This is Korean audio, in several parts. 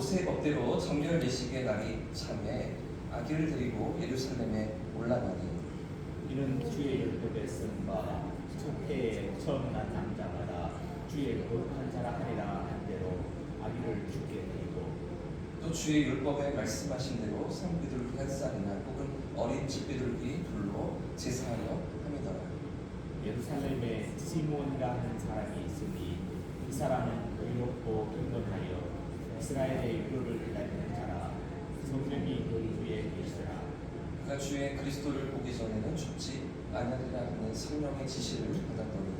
모세의 법대로 정결 예식의 날이 참에 아기를 데리고 예루살렘에 올라가니 이는 주의 율법에 쓴 바 속해에 처음 난 남자마다 주의 거룩한 자라 하리라 한 대로 아기를 죽게 되고 또 주의 율법에 말씀하신 대로 성비둘기 한 쌍이나 혹은 어린 집비둘기 둘로 제사하여 함이더라. 예루살렘에 시몬이라 하는 사람이 있으니 이 사람은 의롭고 경건하여 이스라엘의 위로를 기다리는 자라. 성령이 그 위에 계시더라. 그가 주의 그리스도를 보기 전에는 죽지 아니하리라 하는 성령의 지시를 받았더니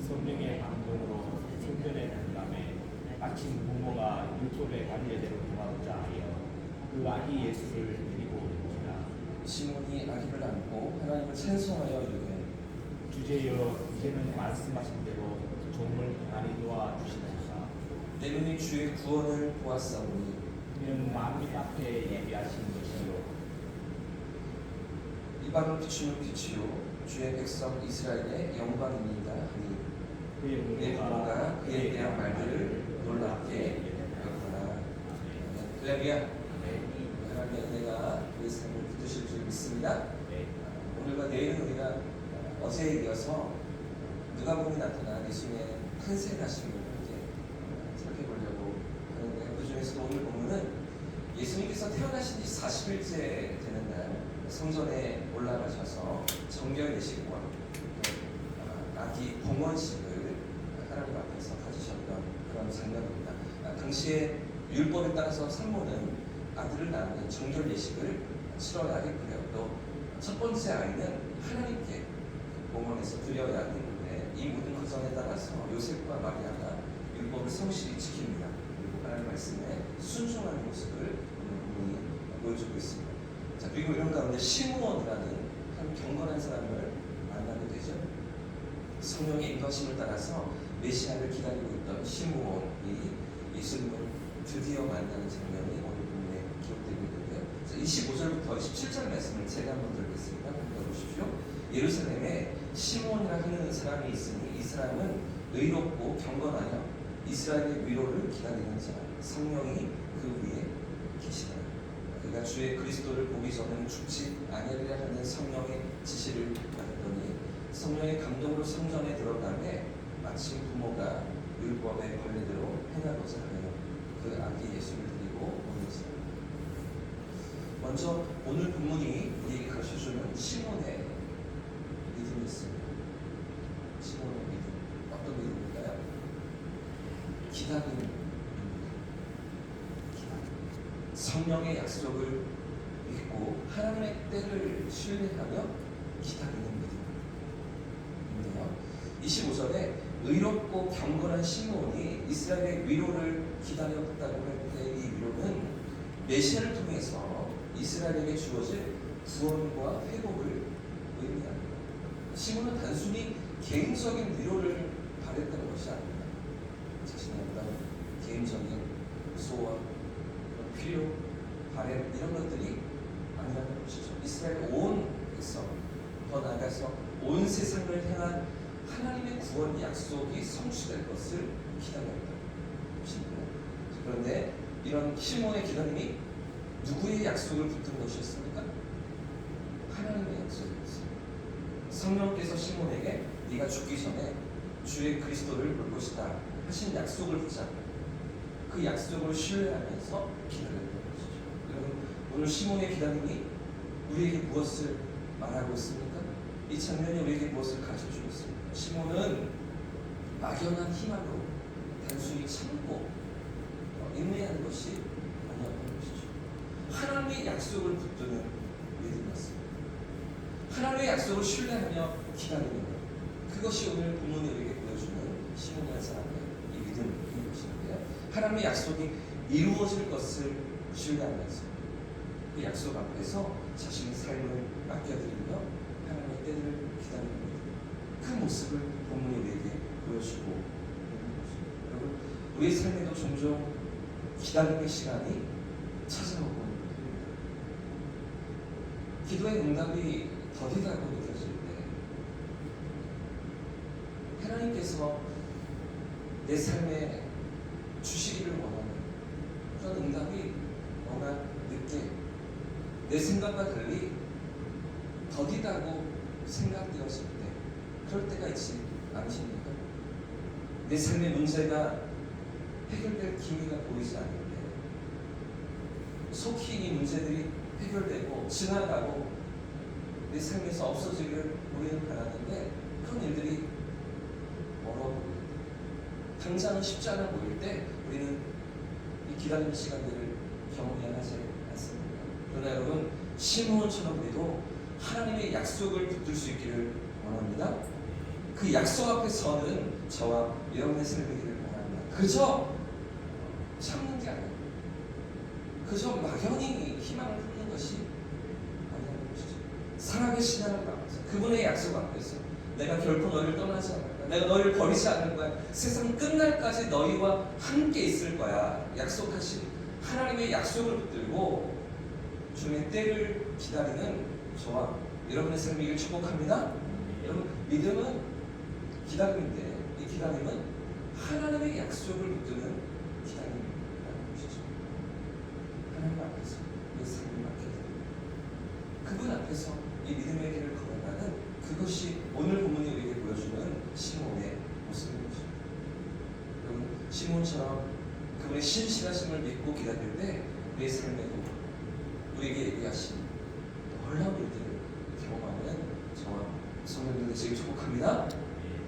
성령의 감동으로 성전에 들어가매 마침 부모가 율법의 관례대로 돌아오자 하여 그 아기 예수를 데리고 오는지라. 시몬이 아기를 안고 하나님을 찬송하여 이르되 주제여 이제는 말씀하신 대로 종을 많이 도와주시나이다. 내 눈이 주의 구원을 보았사오니 이는 만민 앞에 예비하신 것이요 이방을 비추는 빛이요 주의 백성 이스라엘의 영광입니다 하니 내 부모가 그에 대한 말들을 놀랍게 여겼더라. 할렐루야. 하나님의 은혜가 우리 삶을 붙드실 줄 믿습니다. 오늘과 내일은 우리가 어제에 이어서 누가복음에 나타난 예수님의 탄생하심을 함께 살펴보려고 하는데, 그 중에서도 오늘 본문은 예수님께서 태어나신 지 40일째 되는 날 성전에 올라가셔서 정결 예식과 아기 봉헌식을 하나님 앞에서 가지셨던 그런 장면입니다. 당시에 율법에 따라서 산모는 아들을 낳는 정결 예식을 치러야 했고요. 또 첫 번째 아이는 하나님께 봉헌해서 드려야 했는데, 이 모든 과정에 따라서 요셉과 마리아가 율법을 성실히 지킵니다. 그리고 하나님 말씀에 순종하는 모습을 오늘 본문이 보여주고 있습니다. 자, 그리고 이런 가운데 시므온이라는 한 경건한 사람을 만나게 되죠. 성령의 인도하심을 따라서 메시아를 기다리고 있던 시므온이 예수님을 드디어 만나는 장면이 오늘 본문에 기록되고 있는데요. 25절부터 27절 말씀을 제가 한번 들겠습니다. 보십시오. 예루살렘에 시므온이라 하는 사람이 있으니 이 사람은 의롭고 경건하여 이스라엘의 위로를 기다리는 자, 성령이 그 위에 계시더라. 그가 주의 그리스도를 보기 전에는 죽지 아니하리라 하는 성령의 지시를 받았더니 성령의 감동으로 성전에 들어가매 마침 부모가 율법의 관례대로 행하고자 하여 그 아기 예수를 데리고 오는 자. 먼저 오늘 본문이 우리에게 가르쳐주는 시몬의 믿음이 있습니다. 시몬의 믿음, 어떤 믿음일까요? 기다림입니다. 성령의 약속을 믿고 하나님의 때를 신뢰하며 기다리는 믿음인데요. 25절에 의롭고 경건한 시므온이 이스라엘의 위로를 기다렸다고 할 때 이 위로는 메시아를 통해서 이스라엘에게 주어질 구원과 회복을 의미합니다. 시므온은 단순히 개인적인 위로를 바랬던 것이 아닙니다. 자신의 어떤 개인적인 소원, 필요, 바램 이런 것들이 아니라는 것이죠. 이스라엘 온 백성, 더 나아가서 온 세상을 향한 하나님의 구원 약속이 성취될 것을 기다렸다는 것입니다. 그런데 이런 시몬의 기다림이 누구의 약속을 붙든 것이었습니까? 하나님의 약속이었습니다. 성령께서 시몬에게 네가 죽기 전에 주의 그리스도를 볼 것이다 하신 약속을 붙잡고 그 약속을 신뢰하면서 기다렸던 것이죠. 여러분, 오늘 시몬의 기다림이 우리에게 무엇을 말하고 있습니까? 이 장면이 우리에게 무엇을 가르쳐주고 있습니까? 시몬은 막연한 희망으로 단순히 참고 인내하는 것이 아니었던 것이죠. 하나님의 약속을 붙드는 믿음이었습니다. 하나님의 약속을 신뢰하며 기다리는 것, 그것이 오늘 본문이 우리에게 보여주는 시몬이라는 사람의 이 믿음인 것인데요. 하나님의 약속이 이루어질 것을 신뢰하면서 그 약속 앞에서 자신의 삶을 맡겨드리며 하나님의 때를 기다리는 것, 그 모습을 본문이 우리에게 보여주고 있는 것입니다. 여러분, 우리의 삶에도 종종 기다림의 시간이 찾아오고 있습니다. 기도의 응답이 더디다고 느껴질 때 하나님께서 내 삶에 주시기를 원하는 그런 내 생각과 달리 더디다고 생각되었을 때 그럴 때가 있지 않으십니까? 내 삶의 문제가 해결될 기미가 보이지 않을 때 속히 이 문제들이 해결되고 지나가고 내 삶에서 없어지기를 우리는 바라는데 그런 일들이 멀어 보이고 당장은 쉽지 않아 보일 때 우리는 이 기다리는 시간들을 경험해야 하지 않습니까? 그러나 여러분 시므온처럼 우리도 하나님의 약속을 붙들 수 있기를 원합니다. 그 약속 앞에 서는 저와 여러분의 삶이기를 원합니다. 그저 참는 게 아니고 그저 막연히 희망을 품는 것이 아니라는 것이죠. 사랑의 신앙을 받아서 그분의 약속 앞에서 내가 결코 너를 떠나지 않을 거야. 내가 너를 버리지 않을 거야. 세상 끝날까지 너희와 함께 있을 거야. 약속하신 하나님의 약속을 붙들고 주님의 때를 기다리는 저와 여러분의 삶이길 축복합니다. 여러분 믿음은 기다림인데 이 기다림은 하나님의 약속을 붙드는 기다림이라는 것이죠. 하나님 앞에서 내 삶을 맡겨드립니다. 그분 앞에서 이 믿음의 길을 걸어가는 그것이 오늘 본문이 우리에게 보여주는 시몬의 모습입니다. 여러분 시몬처럼 그분의 신실하심을 믿고 기다릴 때 우리의 삶에도 우리에게 얘기하신 놀라운 일들을 경험하는 저와 성도님들 되시길 축복합니다.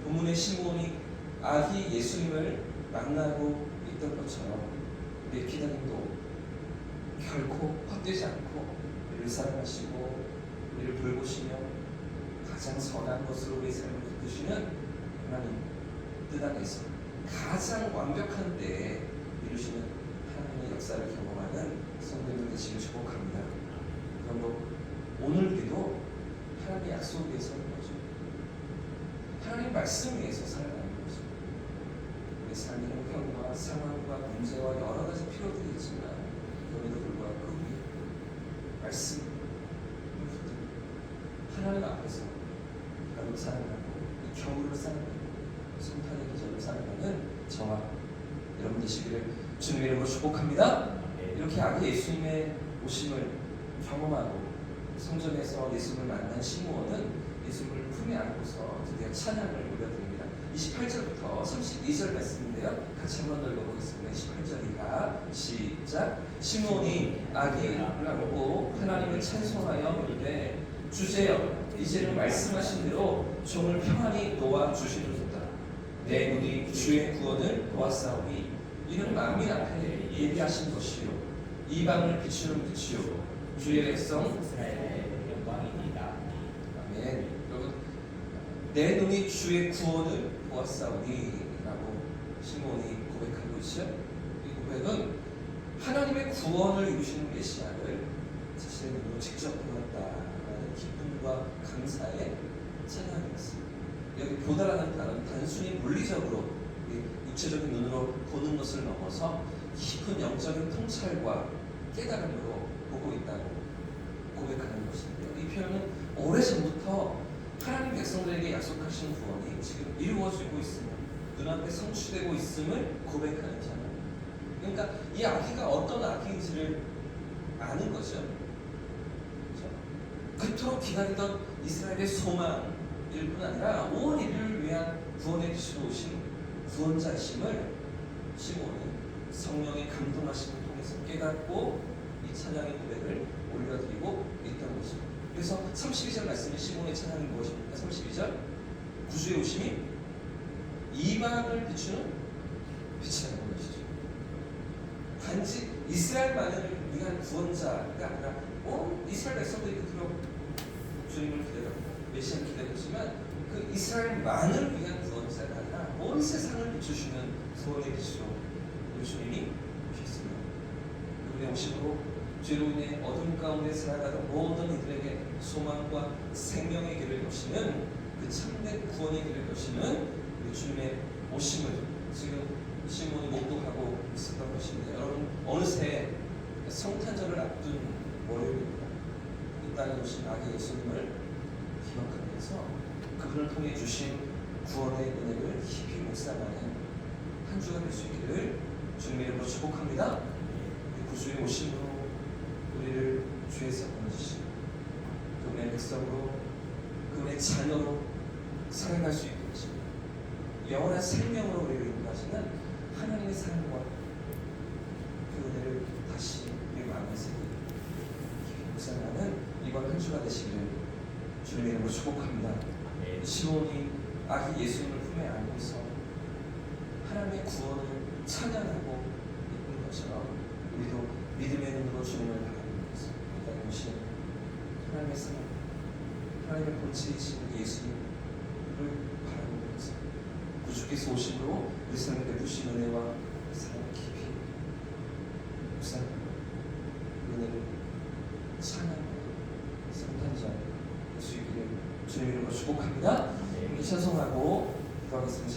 본문의 시몬이 아기 예수님을 만나고 있던 것처럼 우리의 기다림도 결코 헛되지 않고 우리를 사랑하시고 우리를 돌보시며 가장 선한 것으로 우리의 삶을 이끄시는 하나님 뜻 안에서 가장 완벽한 때에 이루시는 하나님의 역사를 경험하는 성도님들 되시길 축복합니다. 그러므로 오늘 우리도 하나님의 약속 위에 서는 거죠. 하나님 말씀 위에서 살아가는 거죠. 우리 삶의 형편과 상황과 문제와 여러 가지 필요들이 있지만 그럼에도 불구하고 그 위에 말씀을 붙들고 하나님 앞에서 하루 살아가고 이 겨울을 살아가고 성탄의 계절을 살아가는 저와 여러분 되시기를 주님의 이름으로 축복합니다. 이렇게 아기 예수님의 오심을 경험하고 성전에서 예수님을 만난 시므온은 예수님을 품에 안고서 드디어 찬양을 올려드립니다. 28절부터 32절 말씀인데요. 같이 한번 읽어보겠습니다. 28절이다. 시작. 시므온이 아기를 안고 하나님을 찬송하여 이르되 주제여 이제는 말씀하신 대로 종을 평안히 놓아 주시리로다. 내 눈이 주의 구원을 보았사오니 이는 만민 앞에 예비하신 것이요 이방을 비추는 빛이요 주의 백성 이스라엘의 영광이니이다. 아멘. 여러분 내 눈이 주의 구원을 보았사오니 라고 시몬이 고백하고 있죠. 이 고백은 하나님의 구원을 이루시는 메시아를 자신의 눈으로 직접 보았다라는 기쁨과 감사의 찬양이었습니다. 여기 보다라는 단어는 단순히 물리적으로 육체적인 눈으로 보는 것을 넘어서 깊은 영적인 통찰과 깨달음으로 보고 있다고 고백하는 것인데요. 이 표현은 오래전부터 하나님 백성들에게 약속하신 구원이 지금 이루어지고 있으며 눈앞에 성취되고 있음을 고백하는 찬양. 그러니까 이 아기가 어떤 아기인지를 아는 거죠. 그렇죠? 그토록 기다리던 이스라엘의 소망일 뿐 아니라 온 인류를 위한 구원의 빛으로 오신 구원자이심을 시몬은 성령의 감동하심을 통해서 깨닫고 이 찬양의 고백을 올려드리고 있던 것입니다. 그래서 32절 말씀에 시몬의 찬양이 무엇입니까? 32절 구주의 오심이 이방을 비추는 빛이라는 것이죠. 단지 이스라엘만을 위한 구원자가 아니라 온 이스라엘 백성들이 그토록 주님을 기다렸고 메시아를 기다렸지만 그 이스라엘만을 위한 구원자가 아니라 온 세상을 비추시는 구원의 빛으로 우리 주님이 오셨습니다. 그분의 오심으로 죄로 인해 어둠 가운데 살아가던 모든 이들에게 소망과 생명의 길을 여시는 그 참된 구원의 길을 여시는 우리 주님의 오심을 지금 시몬이 목도하고 있었던 것인데 여러분 어느새 성탄절을 앞둔 월요일입니다. 이 땅에 오신 아기 예수님을 기억하면서 그분을 통해 주신 구원의 은혜를 깊이 묵상하는 한 주가 될 수 있기를 주님의 이름으로 축복합니다. 구주의 오심으로 우리를 죄에서 건지시고 그분의 백성으로 그분의 자녀로 살아갈 수 있게 하시고 영원한 생명으로 우리를 인도하시는 하나님의 사랑과 그 은혜를 다시 우리 마음에 새기고 묵상하는 이번 한 주가 되시기를 주님의 이름으로 축복합니다. 시몬이 아기 예수님을 품에 안고서 하나님의 구원을 찬양하고 있는 것처럼 우리도 믿음의 눈으로 주님을 바라보면서 이 오신 하나님의 사랑, 하나님의 본체이신 예수님을 바라보면서 구주께서 오심으로 우리 삶에 베푸신 은혜와 사랑 깊이 묵상하고 은혜를 찬양하고 성탄절 수 있기를 주님의 이름으로 축복합니다. 우리 찬송하고 기도하겠습니다.